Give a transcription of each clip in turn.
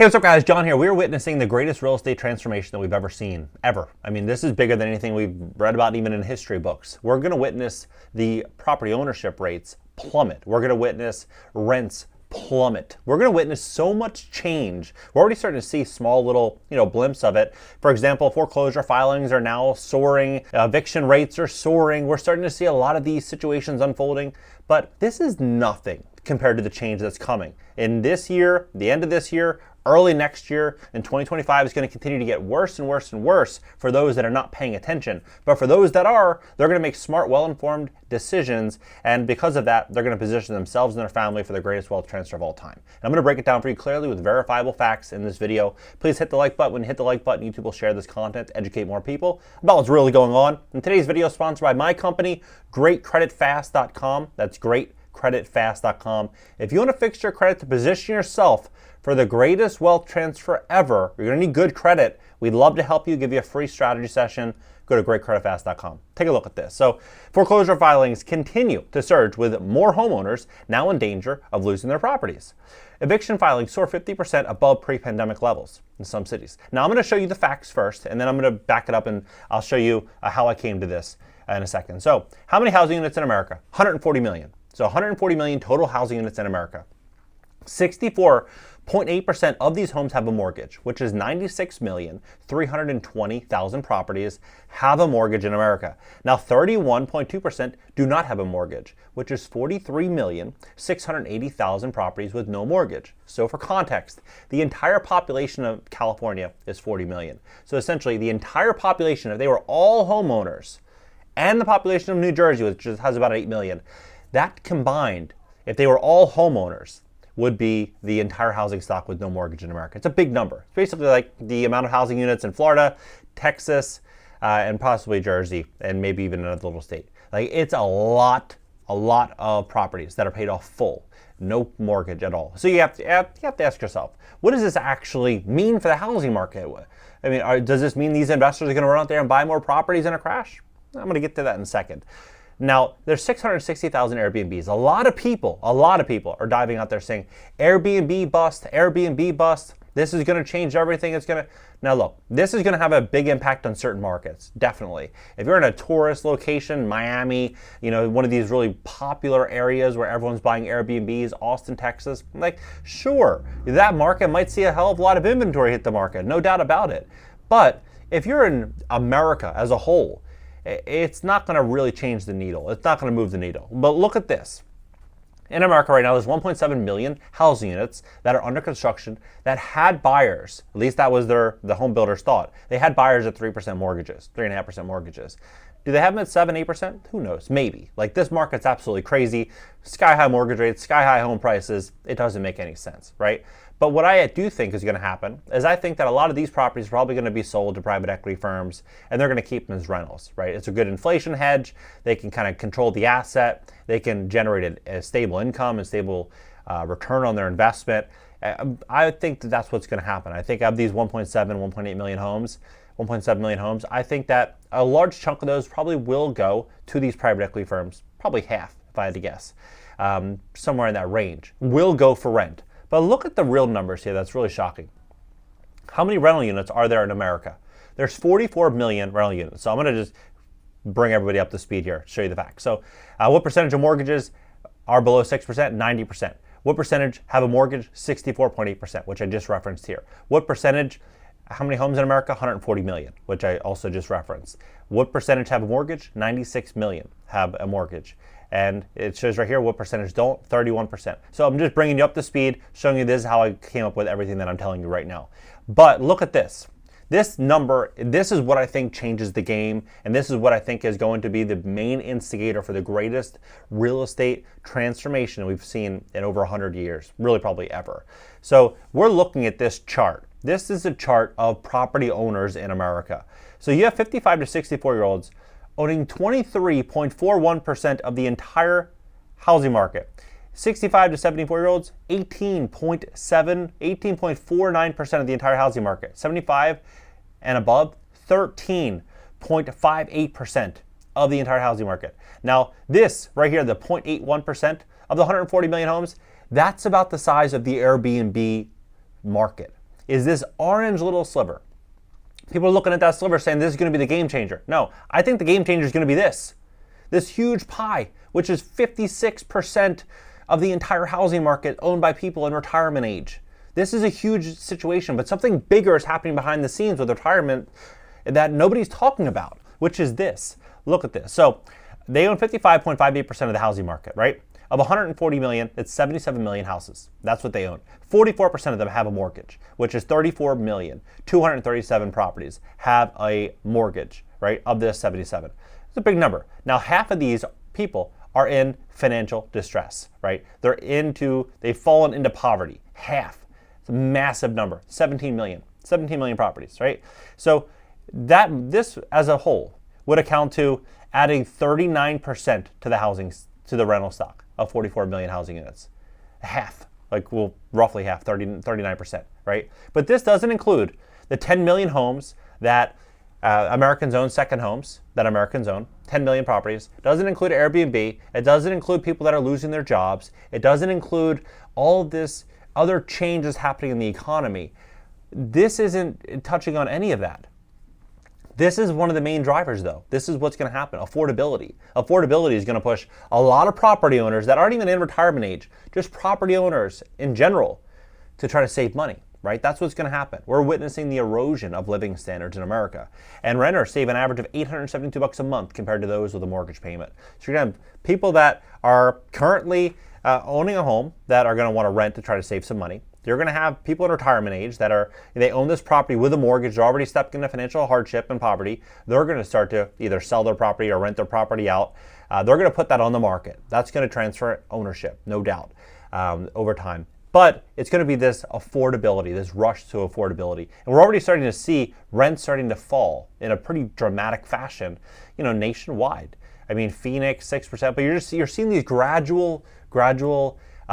Hey, what's up guys, John here. We're witnessing the greatest real estate transformation that we've ever seen, ever. I mean, this is bigger than anything we've read about even in history books. We're gonna witness the property ownership rates plummet. We're gonna witness rents plummet. We're gonna witness so much change. We're already starting to see small little, blimps of it. For example, foreclosure filings are now soaring, eviction rates are soaring. We're starting to see a lot of these situations unfolding, but this is nothing compared to the change that's coming. In this year, the end of this year, early next year, and 2025 is going to continue to get worse and worse and worse for those that are not paying attention. But for those that are, they're going to make smart, well-informed decisions, and because of that, they're going to position themselves and their family for the greatest wealth transfer of all time. And I'm going to break it down for you clearly with verifiable facts in this video. Please hit the like button. When you hit the like button, YouTube will share this content to educate more people about what's really going on. And today's video is sponsored by my company, GreatCreditFast.com. That's GreatCreditFast.com. If you want to fix your credit to position yourself for the greatest wealth transfer ever, you're going to need good credit. We'd love to help you, give you a free strategy session. Go to GreatCreditFast.com. Take a look at this. So foreclosure filings continue to surge with more homeowners now in danger of losing their properties. Eviction filings soar 50% above pre-pandemic levels in some cities. Now I'm going to show you the facts first, and then I'm going to back it up and I'll show you how I came to this in a second. So how many housing units in America? 140 million. So 140 million total housing units in America. 64.8% of these homes have a mortgage, which is 96,320,000 properties have a mortgage in America. Now 31.2% do not have a mortgage, which is 43,680,000 properties with no mortgage. So for context, the entire population of California is 40 million. So essentially the entire population, if they were all homeowners, and the population of New Jersey, which has about 8 million, that combined, if they were all homeowners, would be the entire housing stock with no mortgage in America. It's a big number. It's basically like the amount of housing units in Florida, Texas, and possibly Jersey, and maybe even another little state. Like, it's a lot of properties that are paid off full, no mortgage at all. So you have to ask yourself, what does this actually mean for the housing market? I mean, does this mean these investors are going to run out there and buy more properties in a crash? I'm going to get to that in a second. Now, there's 660,000 Airbnbs. A lot of people are diving out there saying, Airbnb bust, Airbnb bust. This is going to change everything. Now look, this is going to have a big impact on certain markets, definitely. If you're in a tourist location, Miami, one of these really popular areas where everyone's buying Airbnbs, Austin, Texas, like, sure, that market might see a hell of a lot of inventory hit the market, no doubt about it. But if you're in America as a whole, it's not going to really change the needle. It's not going to move the needle. But look at this. In America right now, there's 1.7 million housing units that are under construction that had buyers. At least that was the home builders thought. They had buyers at 3% mortgages, 3.5% mortgages. Do they have them at 7, 8%? Who knows? Maybe. Like, this market's absolutely crazy. Sky high mortgage rates, sky high home prices. It doesn't make any sense, right? But what I do think is going to happen is I think that a lot of these properties are probably going to be sold to private equity firms, and they're going to keep them as rentals, right? It's a good inflation hedge. They can kind of control the asset. They can generate a stable income and stable return on their investment. I think that that's what's going to happen. I think of these 1.8 million homes, I think that a large chunk of those probably will go to these private equity firms, probably half, if I had to guess, somewhere in that range, will go for rent. But look at the real numbers here. That's really shocking. How many rental units are there in America? There's 44 million rental units. So I'm going to just bring everybody up to speed here, show you the facts. So what percentage of mortgages are below 6%? 90%. What percentage have a mortgage? 64.8%, which I just referenced here. What percentage, how many homes in America? 140 million, which I also just referenced. What percentage have a mortgage? 96 million have a mortgage. And it shows right here what percentage don't, 31%. So I'm just bringing you up to speed, showing you this is how I came up with everything that I'm telling you right now. But look at this. This number, this is what I think changes the game, and this is what I think is going to be the main instigator for the greatest real estate transformation we've seen in over 100 years, really probably ever. So we're looking at this chart. This is a chart of property owners in America. So you have 55 to 64-year-olds owning 23.41% of the entire housing market. 65 to 74-year-olds, 18.49% of the entire housing market. 75 and above, 13.58% of the entire housing market. Now, this right here, the 0.81% of the 140 million homes, that's about the size of the Airbnb market. is this orange little sliver. People are looking at that sliver saying this is going to be the game changer. No, I think the game changer is going to be this huge pie, which is 56% of the entire housing market owned by people in retirement age. This is a huge situation, but something bigger is happening behind the scenes with retirement that nobody's talking about, which is this. Look at this. So they own 55.58% of the housing market, right? Of 140 million, it's 77 million houses. That's what they own. 44% of them have a mortgage, which is 34 million. 237 properties have a mortgage, right, of this 77. It's a big number. Now, half of these people are in financial distress, right? They've fallen into poverty. Half. It's a massive number. 17 million properties, right? So this as a whole would account to adding 39% to the rental stock of 44 million housing units. Half, roughly half, 39%, right? But this doesn't include the 10 million homes that Americans own, second homes that Americans own, 10 million properties. It doesn't include Airbnb. It doesn't include people that are losing their jobs. It doesn't include all of this other changes happening in the economy. This isn't touching on any of that. This is one of the main drivers, though. This is what's going to happen. Affordability. Affordability is going to push a lot of property owners that aren't even in retirement age, just property owners in general, to try to save money, right? That's what's going to happen. We're witnessing the erosion of living standards in America. And renters save an average of $872 a month compared to those with a mortgage payment. So you're going to have people that are currently owning a home that are going to want to rent to try to save some money. You're going to have people in retirement age they own this property with a mortgage. They're already stepped into financial hardship and poverty. They're going to start to either sell their property or rent their property out. They're going to put that on the market. That's going to transfer ownership, no doubt, over time. But it's going to be this affordability, this rush to affordability. And we're already starting to see rents starting to fall in a pretty dramatic fashion, nationwide. I mean, Phoenix, 6%, but you're seeing these gradual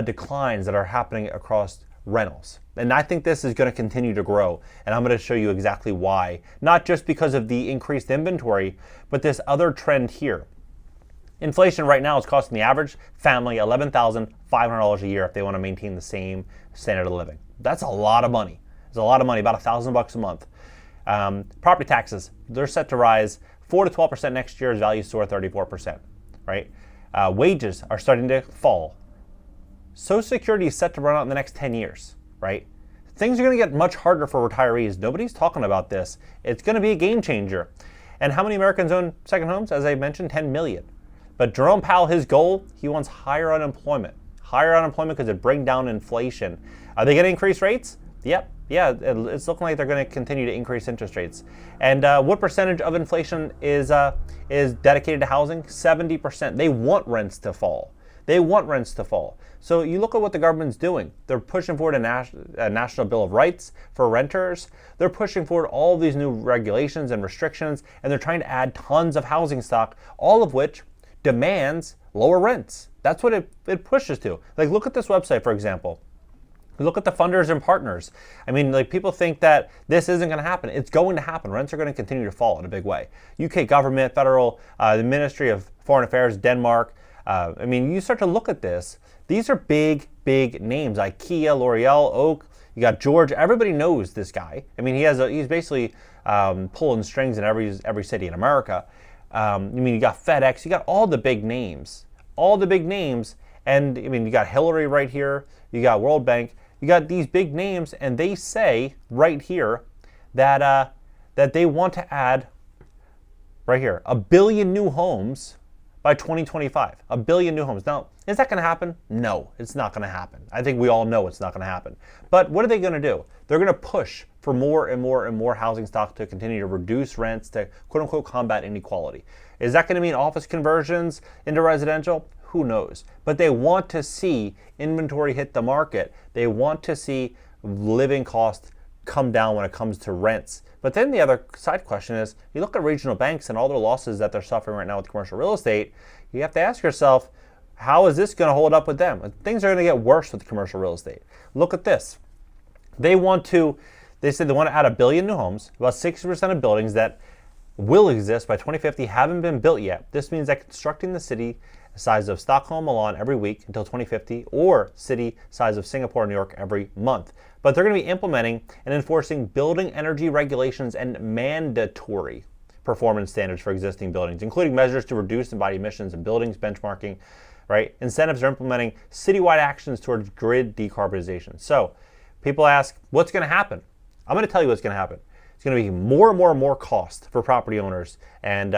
declines that are happening across rentals. And I think this is going to continue to grow. And I'm going to show you exactly why. Not just because of the increased inventory, but other trend here. Inflation right now is costing the average family $11,500 a year if they want to maintain the same standard of living. That's a lot of money. It's a lot of money, about $1,000 a month. Property taxes, they're set to rise 4 to 12% next year as values soar 34%, right? Wages are starting to fall. Social Security is set to run out in the next 10 years, right? Things are going to get much harder for retirees. Nobody's talking about this. It's going to be a game changer. And how many Americans own second homes? As I mentioned, 10 million. But Jerome Powell, his goal, he wants higher unemployment. Higher unemployment because it brings down inflation. Are they going to increase rates? Yep. Yeah, it's looking like they're going to continue to increase interest rates. And what percentage of inflation is dedicated to housing? 70%. They want rents to fall. So you look at what the government's doing. They're pushing forward a National Bill of Rights for renters. They're pushing forward all these new regulations and restrictions, and they're trying to add tons of housing stock, all of which demands lower rents. That's what it pushes to. Look at this website, for example. Look at the funders and partners. I mean, people think that this isn't going to happen. It's going to happen. Rents are going to continue to fall in a big way. UK government, federal, the Ministry of Foreign Affairs, Denmark. You start to look at this. These are big names. IKEA, L'Oreal, Oak. You got George. Everybody knows this guy. I mean, he's basically pulling strings in every city in America. You got FedEx. You got all the big names. And you got Hillary right here. You got World Bank. You got these big names, and they say right here that they want to add right here 1 billion new homes by 2025. 1 billion new homes. Now, is that going to happen? No, it's not going to happen. I think we all know it's not going to happen. But what are they going to do? They're going to push for more and more housing stock to continue to reduce rents, to quote unquote combat inequality. Is that going to mean office conversions into residential? Who knows? But they want to see inventory hit the market. They want to see living costs come down when it comes to rents. But then the other side question is, you look at regional banks and all their losses that they're suffering right now with commercial real estate, you have to ask yourself, how is this going to hold up with them? Things are going to get worse with commercial real estate. Look at this. They said they want to add 1 billion new homes. About 60% of buildings that will exist by 2050 haven't been built yet. This means that constructing the city size of Stockholm, Milan every week until 2050, or city size of Singapore, New York every month. but they're going to be implementing and enforcing building energy regulations and mandatory performance standards for existing buildings, including measures to reduce embodied emissions in buildings, benchmarking, right? Incentives are implementing citywide actions towards grid decarbonization. So people ask, what's going to happen? I'm going to tell you what's going to happen. It's going to be more and more cost for property owners and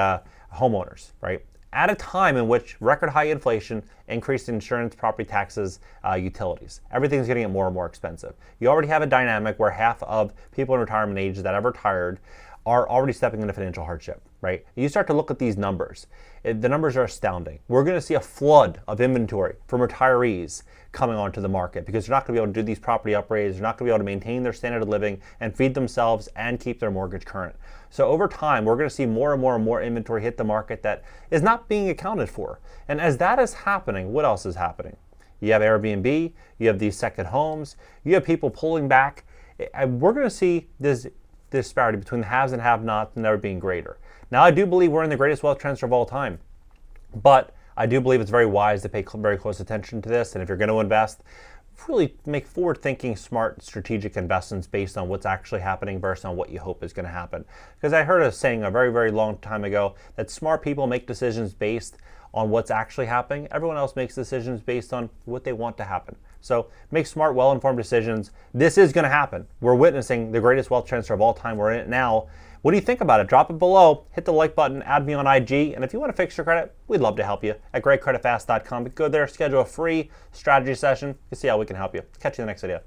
homeowners, right? At a time in which record high inflation, increased insurance, property taxes, utilities. Everything's getting more and more expensive. You already have a dynamic where half of people in retirement age that have retired are already stepping into financial hardship, right? You start to look at these numbers. The numbers are astounding. We're going to see a flood of inventory from retirees coming onto the market because they're not going to be able to do these property upgrades. They're not going to be able to maintain their standard of living and feed themselves and keep their mortgage current. So over time, we're going to see more and more inventory hit the market that is not being accounted for. And as that is happening, what else is happening? You have Airbnb, you have these second homes, you have people pulling back. We're going to see this disparity between the haves and have-nots never being greater. Now, I do believe we're in the greatest wealth transfer of all time, but I do believe it's very wise to pay very close attention to this. And if you're going to invest, really make forward-thinking, smart, strategic investments based on what's actually happening versus on what you hope is going to happen. Because I heard a saying a very, very long time ago that smart people make decisions based on what's actually happening. Everyone else makes decisions based on what they want to happen. So make smart, well-informed decisions. This is going to happen. We're witnessing the greatest wealth transfer of all time. We're in it now. What do you think about it? Drop it below. Hit the like button. Add me on IG. And if you want to fix your credit, we'd love to help you at greatcreditfast.com. Go there, schedule a free strategy session. You see how we can help you. Catch you in the next video.